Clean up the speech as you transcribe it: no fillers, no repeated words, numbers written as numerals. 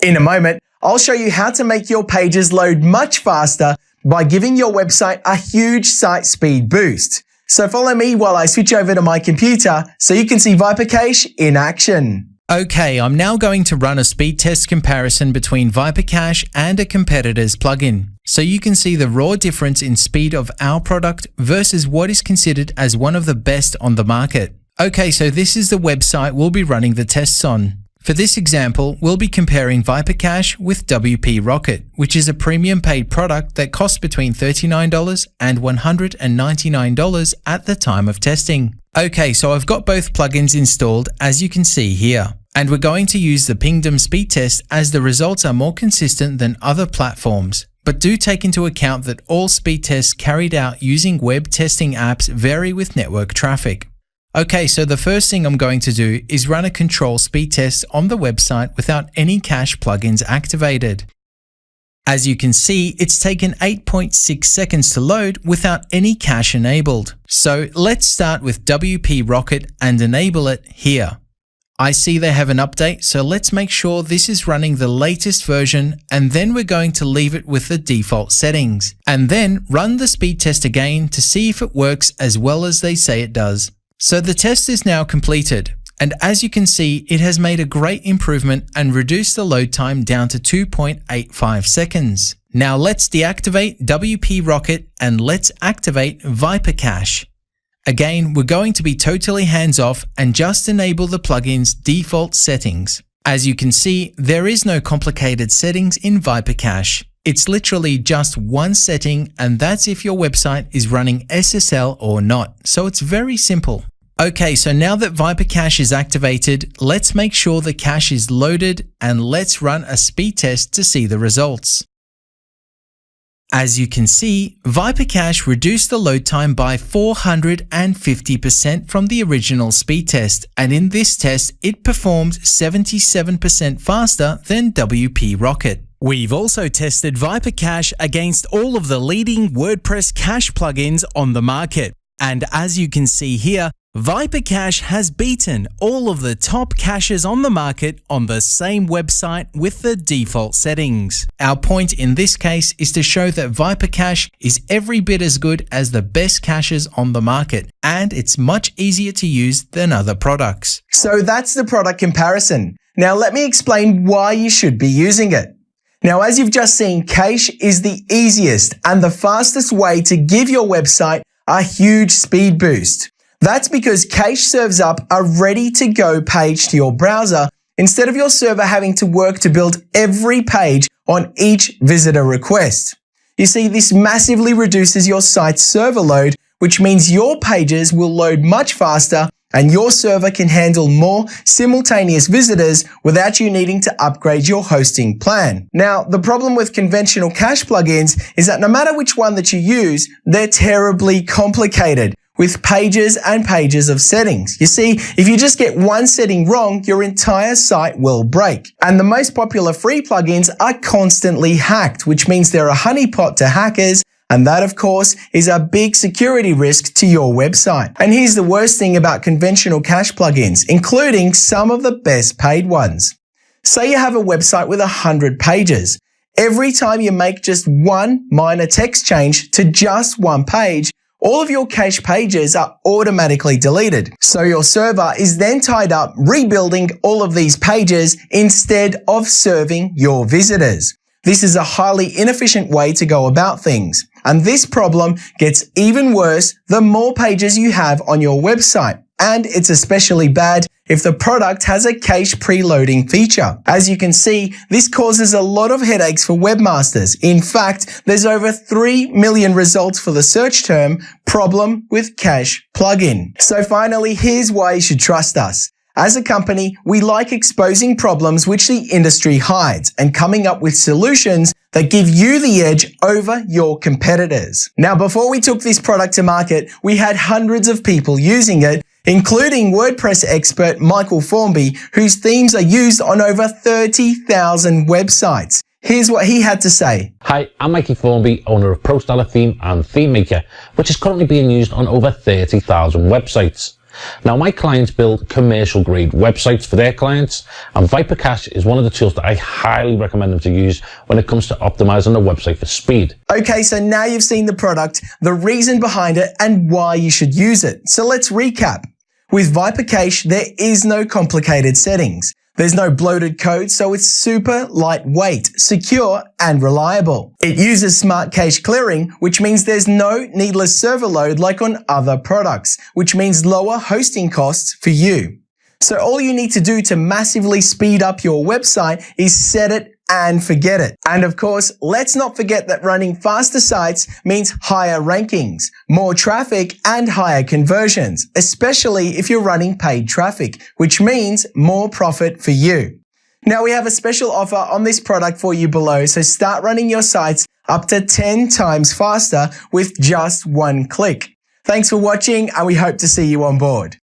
In a moment, I'll show you how to make your pages load much faster by giving your website a huge site speed boost. So follow me while I switch over to my computer so you can see ViperCache in action. Okay, I'm now going to run a speed test comparison between ViperCache and a competitor's plugin, so you can see the raw difference in speed of our product versus what is considered as one of the best on the market. Okay, so this is the website we'll be running the tests on. For this example, we'll be comparing ViperCache with WP Rocket, which is a premium paid product that costs between $39 and $199 at the time of testing. Okay, so I've got both plugins installed, as you can see here. And we're going to use the Pingdom speed test as the results are more consistent than other platforms. But do take into account that all speed tests carried out using web testing apps vary with network traffic. Okay, so the first thing I'm going to do is run a control speed test on the website without any cache plugins activated. As you can see, it's taken 8.6 seconds to load without any cache enabled. So let's start with WP Rocket and enable it here. I see they have an update, so let's make sure this is running the latest version, and then we're going to leave it with the default settings. And then run the speed test again to see if it works as well as they say it does. So the test is now completed, and as you can see, it has made a great improvement and reduced the load time down to 2.85 seconds. Now let's deactivate WP Rocket and let's activate ViperCache. Again, we're going to be totally hands-off and just enable the plugin's default settings. As you can see, there is no complicated settings in ViperCache. It's literally just one setting, and that's if your website is running SSL or not. So it's very simple. Okay, so now that ViperCache is activated, let's make sure the cache is loaded and let's run a speed test to see the results. As you can see, ViperCache reduced the load time by 450% from the original speed test, and in this test, it performed 77% faster than WP Rocket. We've also tested ViperCache against all of the leading WordPress cache plugins on the market. And as you can see here, ViperCache has beaten all of the top caches on the market on the same website with the default settings. Our point in this case is to show that ViperCache is every bit as good as the best caches on the market, and it's much easier to use than other products. So that's the product comparison. Now let me explain why you should be using it. Now, as you've just seen, Cache is the easiest and the fastest way to give your website a huge speed boost. That's because Cache serves up a ready-to-go page to your browser instead of your server having to work to build every page on each visitor request. You see, this massively reduces your site's server load, which means your pages will load much faster and your server can handle more simultaneous visitors without you needing to upgrade your hosting plan. Now, the problem with conventional cache plugins is that no matter which one that you use, they're terribly complicated with pages and pages of settings. You see, if you just get one setting wrong, your entire site will break. And the most popular free plugins are constantly hacked, which means they're a honeypot to hackers. And that, of course, is a big security risk to your website. And here's the worst thing about conventional cache plugins, including some of the best paid ones. Say you have a website with 100 pages. Every time you make just one minor text change to just one page, all of your cache pages are automatically deleted. So your server is then tied up rebuilding all of these pages instead of serving your visitors. This is a highly inefficient way to go about things. And this problem gets even worse the more pages you have on your website. And it's especially bad if the product has a cache preloading feature. As you can see, this causes a lot of headaches for webmasters. In fact, there's over 3 million results for the search term problem with cache plugin. So finally, here's why you should trust us. As a company, we like exposing problems which the industry hides and coming up with solutions that give you the edge over your competitors. Now, before we took this product to market, we had hundreds of people using it, including WordPress expert Michael Formby, whose themes are used on over 30,000 websites. Here's what he had to say. Hi, I'm Mikey Formby, owner of ProStyler Theme and Theme Maker, which is currently being used on over 30,000 websites. Now, my clients build commercial grade websites for their clients, and Viper Cache is one of the tools that I highly recommend them to use when it comes to optimizing a website for speed. Okay, so now you've seen the product, the reason behind it, and why you should use it. So let's recap. With Viper Cache, there is no complicated settings. There's no bloated code, so it's super lightweight, secure, and reliable. It uses smart cache clearing, which means there's no needless server load like on other products, which means lower hosting costs for you. So all you need to do to massively speed up your website is set it and forget it. And of course, let's not forget that running faster sites means higher rankings, more traffic, and higher conversions, especially if you're running paid traffic, which means more profit for you. Now we have a special offer on this product for you below, so start running your sites up to 10 times faster with just one click. Thanks for watching, and we hope to see you on board.